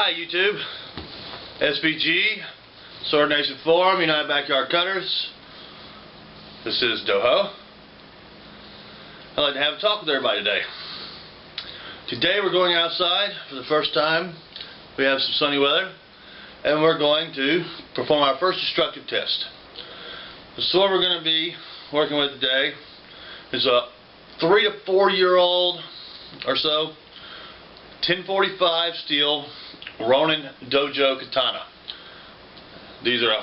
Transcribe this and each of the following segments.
Hi YouTube, SBG, Sword Nation Forum, United Backyard Cutters. This is Dojo. I'd like to have a talk with everybody today. Today we're going outside for the first time. We have some sunny weather, and we're going to perform our first destructive test. The sword we're going to be working with today is a 3 to 4 year old or so 1045 steel Ronin Dojo Katana. These are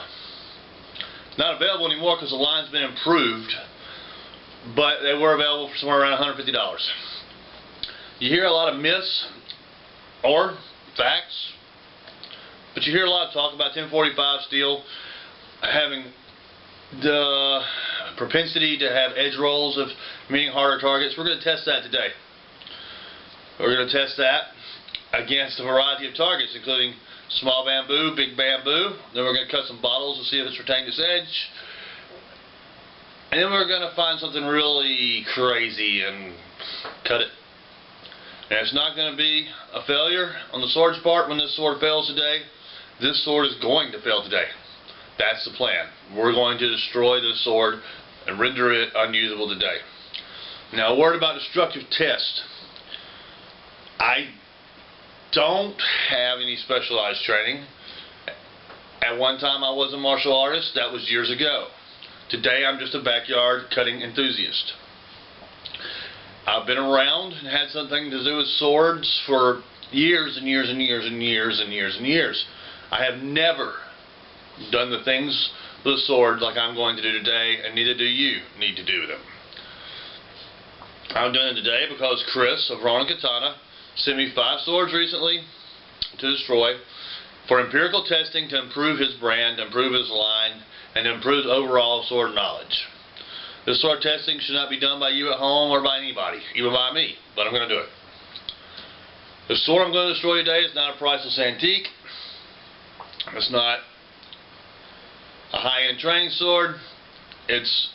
not available anymore because the line's been improved, but they were available for somewhere around $150. You hear a lot of myths or facts, but you hear a lot of talk about 1045 steel having the propensity to have edge rolls of meaning harder targets. We're going to test that today. We're going to test that against a variety of targets, including small bamboo, big bamboo. Then we're going to cut some bottles to see if it's retained its edge. And then we're going to find something really crazy and cut it. And it's not going to be a failure on the sword's part when this sword fails today. This sword is going to fail today. That's the plan. We're going to destroy this sword and render it unusable today. Now, a word about destructive test. I don't have any specialized training. At one time I was a martial artist. That was years ago. Today I'm just a backyard cutting enthusiast. I've been around and had something to do with swords for years and years and years and years and years and years. I have never done the things with a sword like I'm going to do today, and neither do you need to do them. I'm doing it today because Chris of Ronin Katana sent me 5 swords recently to destroy for empirical testing to improve his brand, improve his line, and improve overall sword knowledge. This sword testing should not be done by you at home or by anybody, even by me, but I'm going to do it. The sword I'm going to destroy today is not a priceless antique. It's not a high-end training sword. It's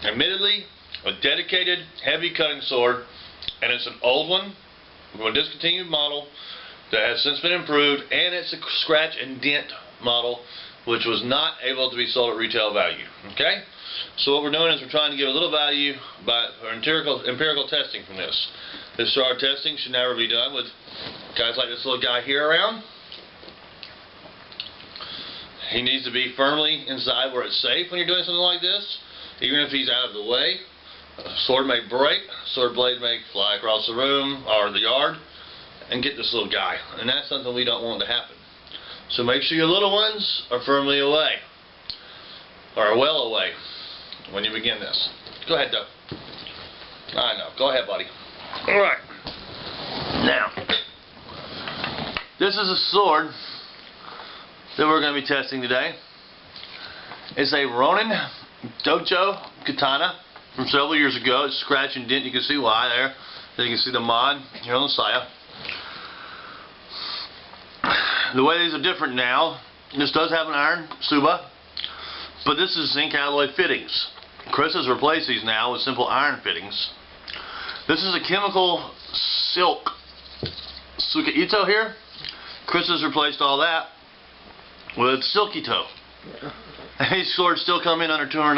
admittedly a dedicated, heavy cutting sword, and it's an old one from a discontinued model that has since been improved, and it's a scratch and dent model which was not able to be sold at retail value. Okay? So what we're doing is we're trying to give a little value by empirical testing from this. This sword testing should never be done with guys like this little guy here around. He needs to be firmly inside where it's safe when you're doing something like this. Even if he's out of the way, a sword may break, sword blade may fly across the room or the yard and get this little guy. And that's something we don't want to happen. So make sure your little ones are firmly away, or well away, when you begin this. Go ahead, Doug. I know. Go ahead, buddy. Alright. Now, this is a sword that we're going to be testing today. It's a Ronin Dojo Katana from several years ago. It's scratch and dent. You can see why there. Then you can see the mod here on the side. The way these are different now, this does have an iron tsuba, but this is zinc alloy fittings. Chris has replaced these now with simple iron fittings. This is a chemical silk Suka Ito here. Chris has replaced all that with Silky Toe. These swords still come in under $200.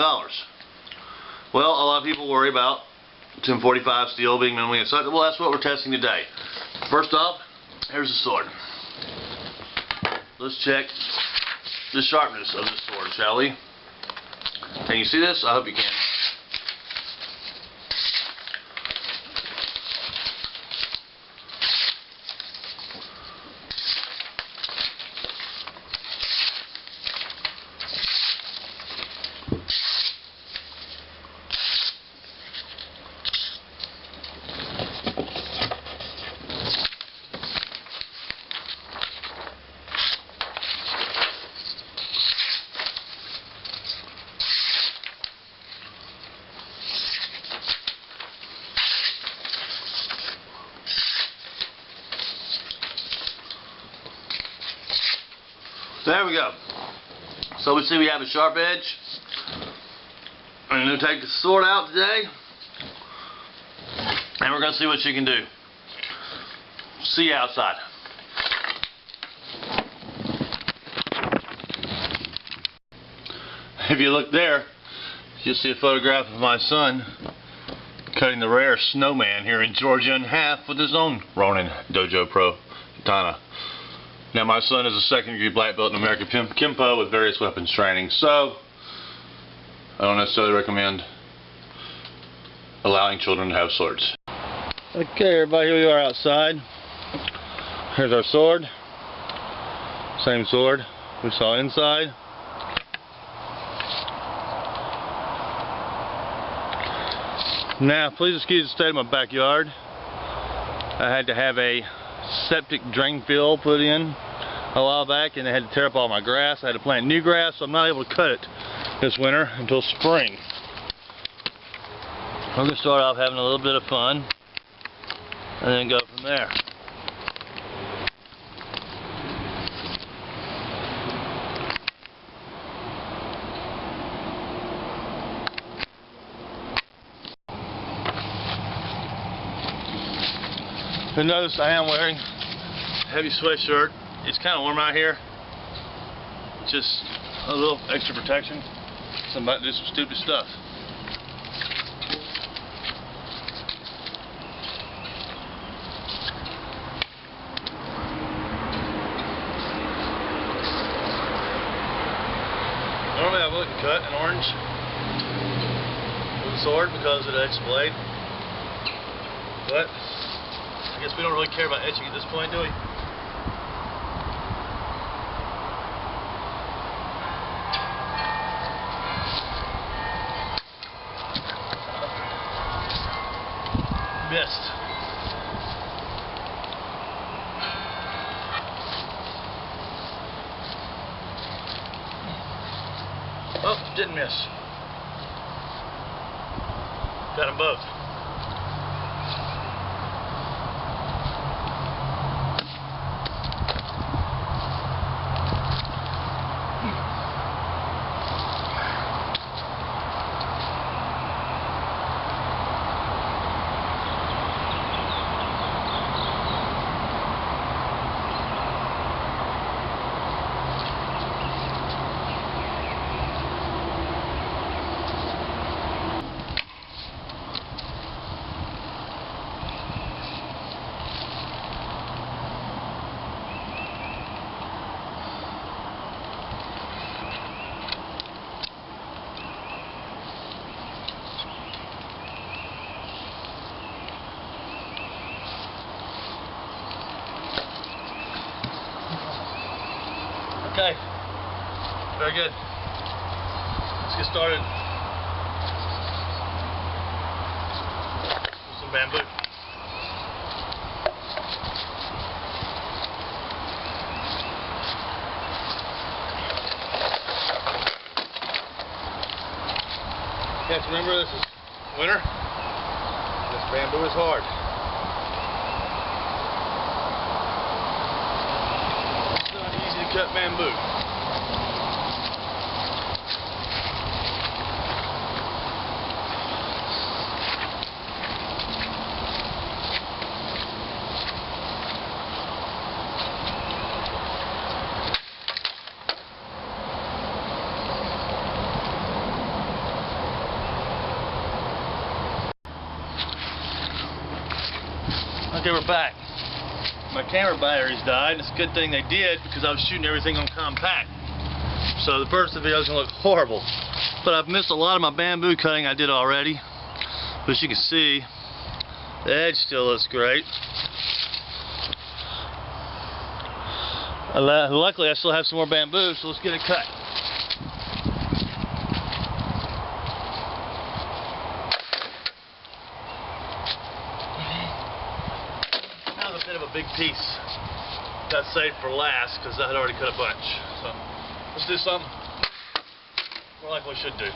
Well, a lot of people worry about 1045 steel being minimally acceptable. Well, that's what we're testing today. First off, here's the sword. Let's check the sharpness of this sword, shall we? Can you see this? I hope you can. There we go. So we see we have a sharp edge. I'm going to take the sword out today, and we're going to see what she can do. See you outside. If you look there, you'll see a photograph of my son cutting the rare snowman here in Georgia in half with his own Ronin Dojo Pro Katana. Now my son is a second-degree black belt in American Kempo with various weapons training, so I don't necessarily recommend allowing children to have swords. Okay everybody, here we are outside. Here's our sword. Same sword we saw inside. Now please excuse the state of my backyard. I had to have a septic drain field put in a while back, and they had to tear up all my grass. I had to plant new grass, so I'm not able to cut it this winter until spring. I'm going to start off having a little bit of fun and then go from there. You'll notice I am wearing a heavy sweatshirt. It's kind of warm out here. Just a little extra protection. So I'm about to do some stupid stuff. Normally I wouldn't cut an orange with a sword because of the edge blade, but I guess we don't really care about etching at this point, do we? Missed. Oh, didn't miss. Got them both. Okay, very good. Let's get started with some bamboo. Okay, so remember this is winter. This bamboo is hard. Cut bamboo. Okay, we're back. My camera batteries died. It's a good thing they did because I was shooting everything on compact. So the first video is going to look horrible. But I've missed a lot of my bamboo cutting I did already. But as you can see, the edge still looks great. Luckily I still have some more bamboo, so let's get it cut. Big piece got saved for last because I had already cut a bunch. So let's do something more like we should do.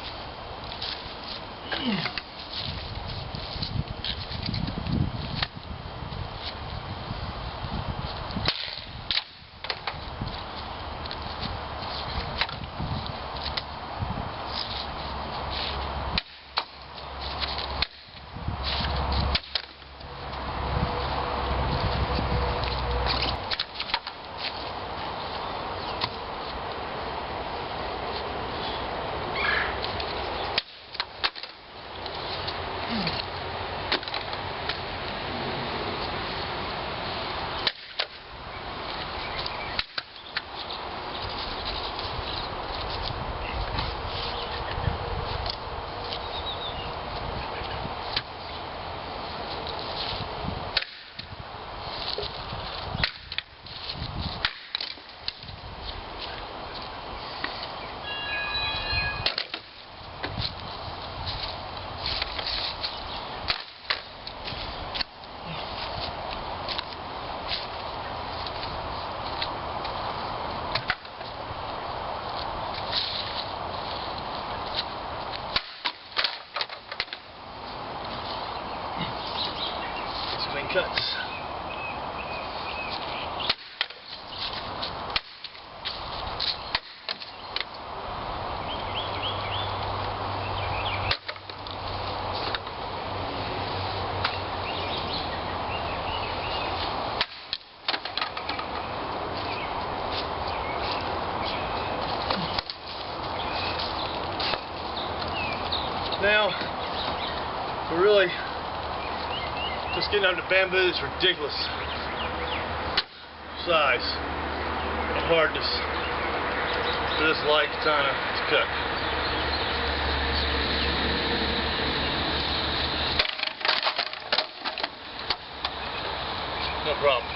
Now, we're really just getting under bamboo. It's ridiculous size and hardness for this light katana to cut. No problems.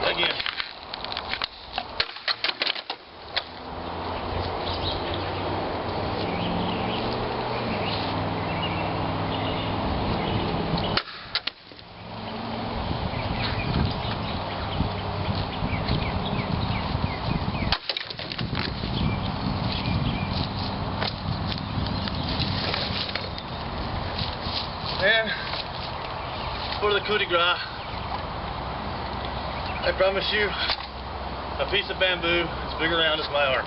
Again. And for the coup de grace, I promise you, a piece of bamboo as big around as my arm.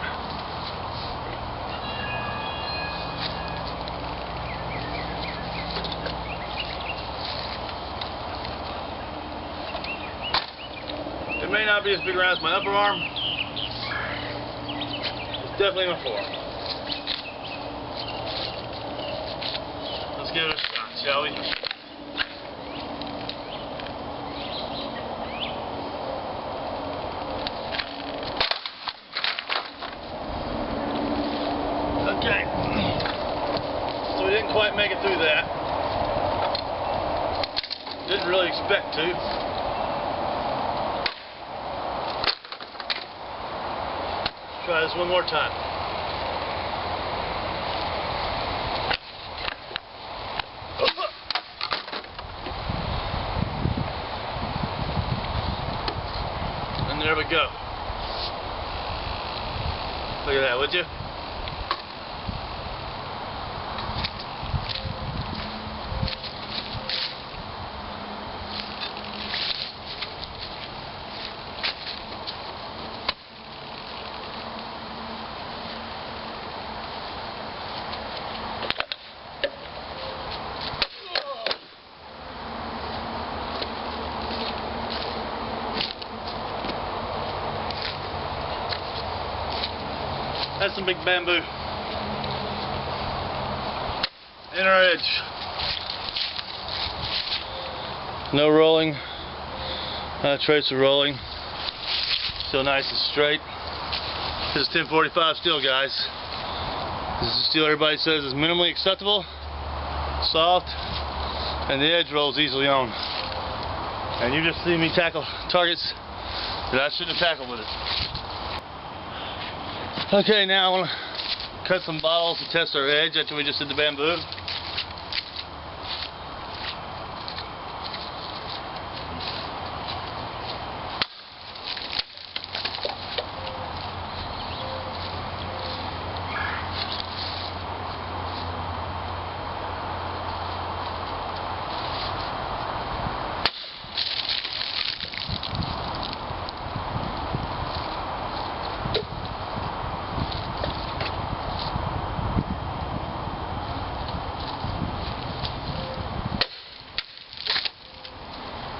It may not be as big around as my upper arm. It's definitely my forearm. Let's give it a shot, shall we? Okay, so we didn't quite make it through that. Didn't really expect to. Try this one more time. And there we go. Look at that, would you? That's some big bamboo. In our edge. No rolling. Not a trace of rolling. Still nice and straight. This is 1045 steel, guys. This is steel everybody says is minimally acceptable, soft, and the edge rolls easily on. And you just see me tackle targets that I shouldn't have tackled with it. Okay, now I want to cut some bottles to test our edge after we just did the bamboo.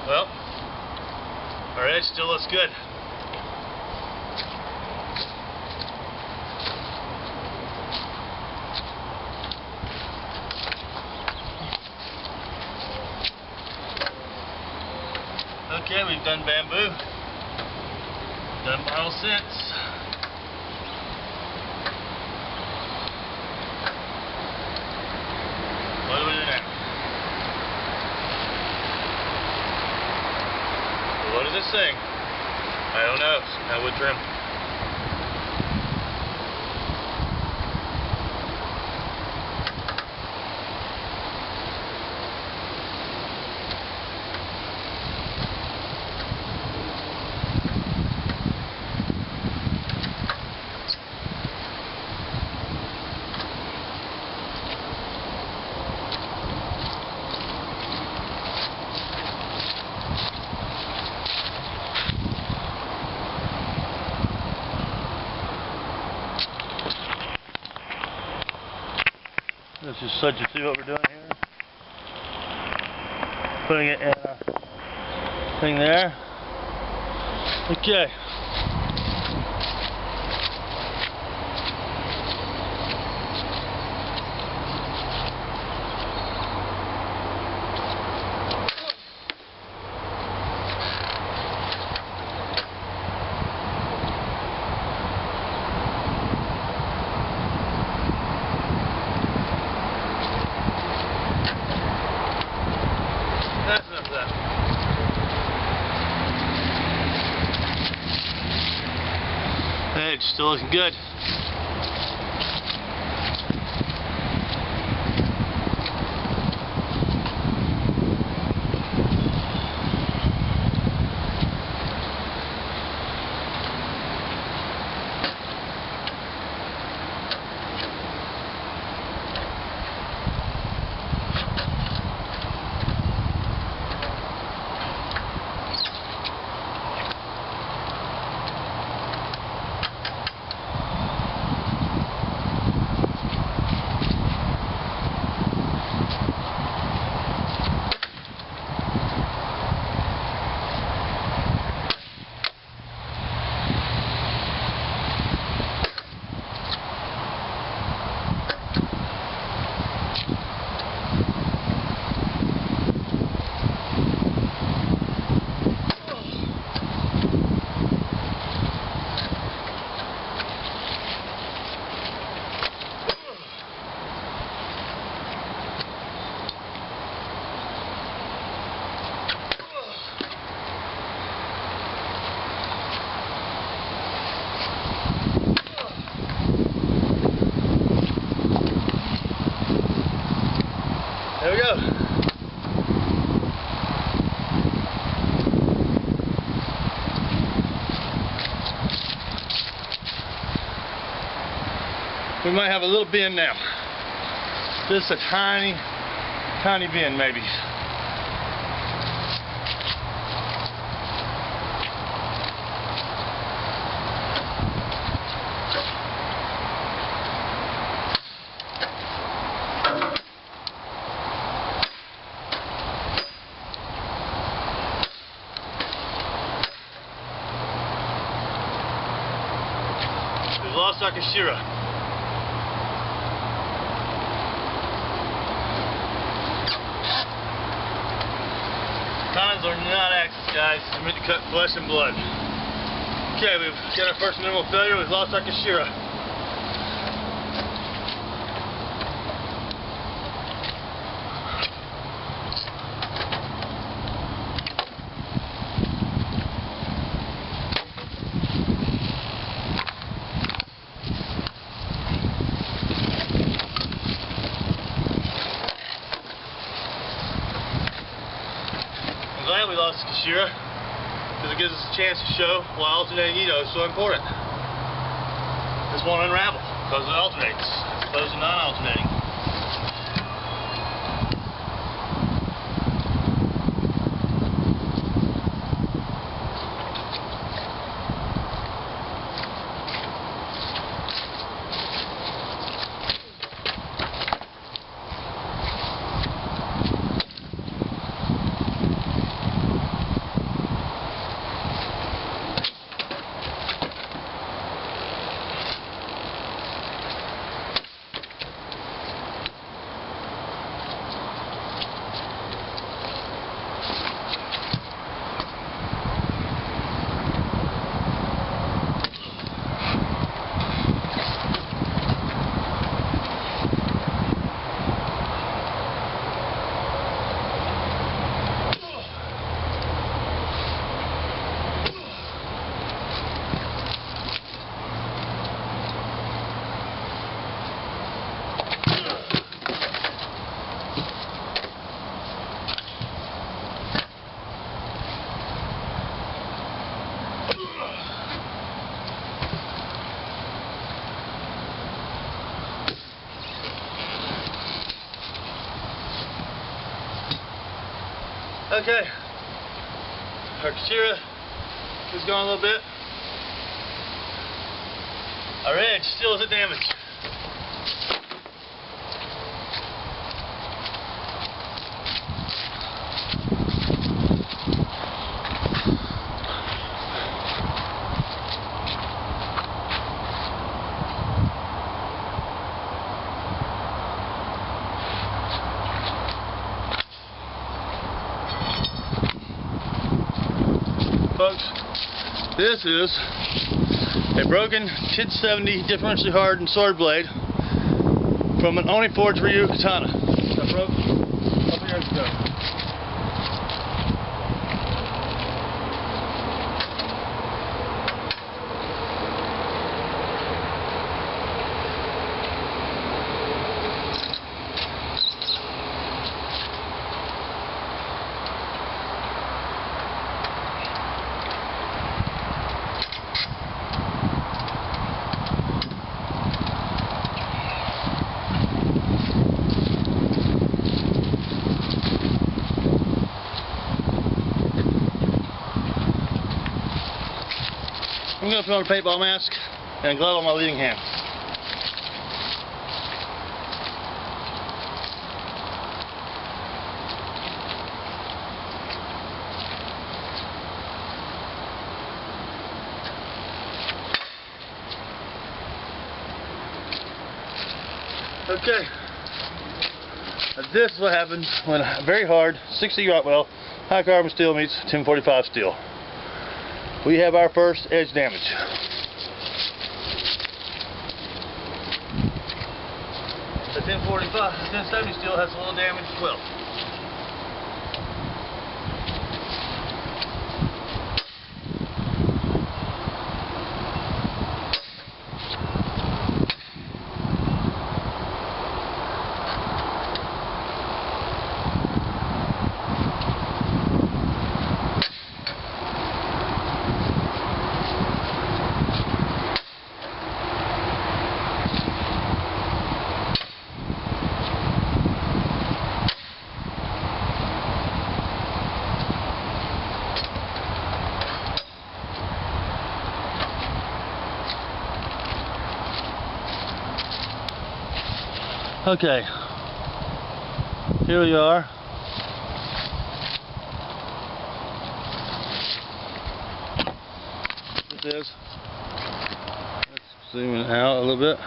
Well, our edge still looks good. Okay, we've done bamboo, done bottle scents. What do we do now? What does it say? I don't know. I would trim. Let's just see what we're doing here. Putting it in a thing there. Okay. That's enough of that. Edge still looking good. There we go. We might have a little bend now. Just a tiny, tiny bend maybe. We've lost our Kashira. Katanas are not axes, guys. They're meant to cut flesh and blood. Okay, we've got our first minimal failure. We've lost our Kashira. Glad we lost Kashira because it gives us a chance to show why alternating Ito is so important. This won't unravel because it alternates as opposed to non-alternating. Okay, our Kashira is gone a little bit. Our edge still isn't damaged. This is a broken 1070 differentially hardened sword blade from an Oni Forge Ryu Katana. That broke a couple years ago. I'm going to put on a paintball mask and a glove on my leading hand. Okay, this is what happens when a very hard 60-aught well high carbon steel meets 1045 steel. We have our first edge damage. The 1070 steel has a little damage as well. Okay, here we are. This is, let's zoom it out a little bit.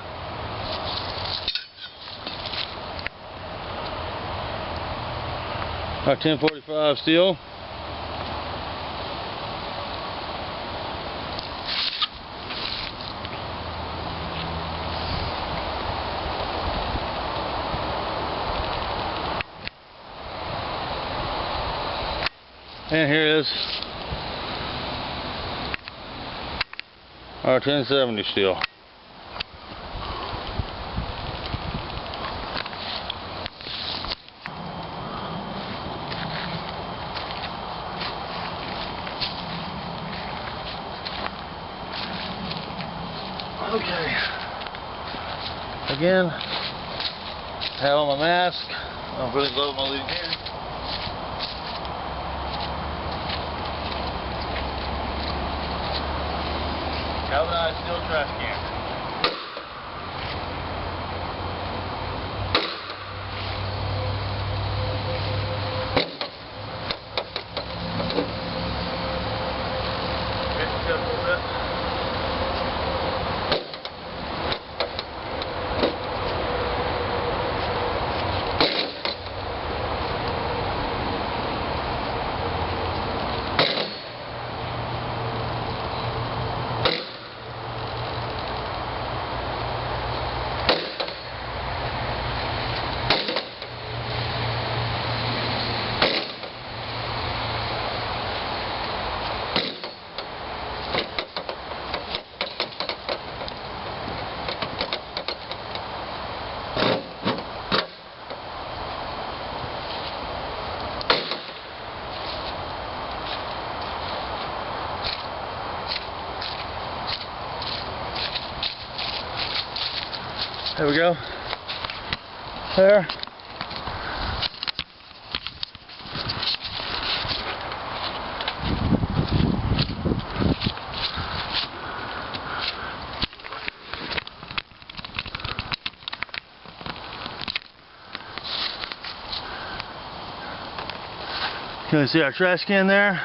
Our 1045 steel. And here is our 1070 steel. Okay. Again, have on my mask. I'm putting glove on my leading hand. Galvanized steel trash can. Get this up a little bit. There we go. There. Can you see our trash can there?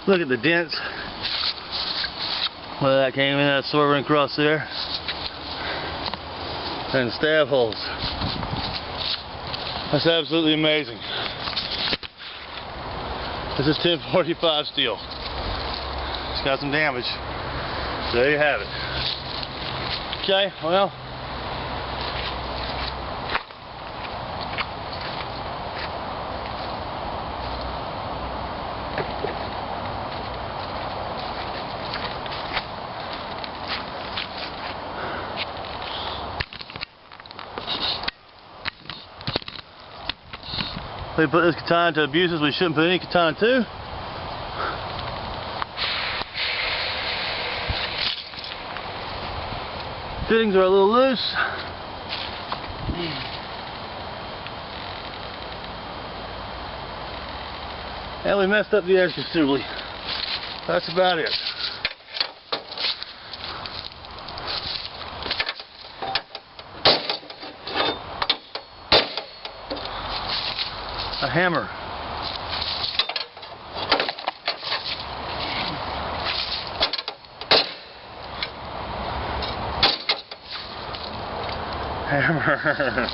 Look at the dents Well, that came in, that sword went across there. And stab holes. That's absolutely amazing. This is 1045 steel. It's got some damage. So there you have it. Okay, well. We put this katana to abuses we shouldn't put any katana to. Fittings are a little loose. And we messed up the edge considerably. That's about it. A hammer. Hammer.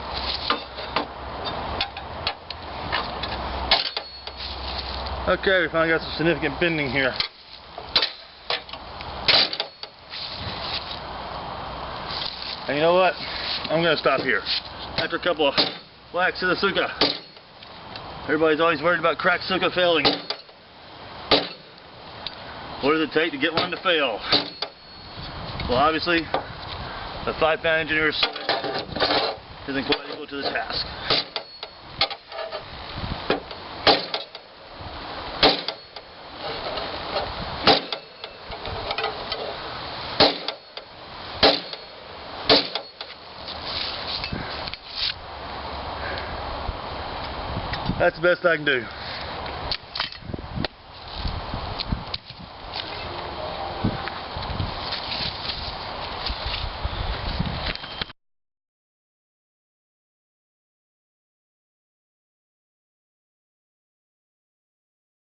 Okay, we finally got some significant bending here. And you know what? I'm going to stop here. After a couple of whacks to the suka. Everybody's always worried about cracked suka failing. What does it take to get one to fail? Well, obviously, the 5-pound engineer's isn't quite equal to the task. That's the best I can do.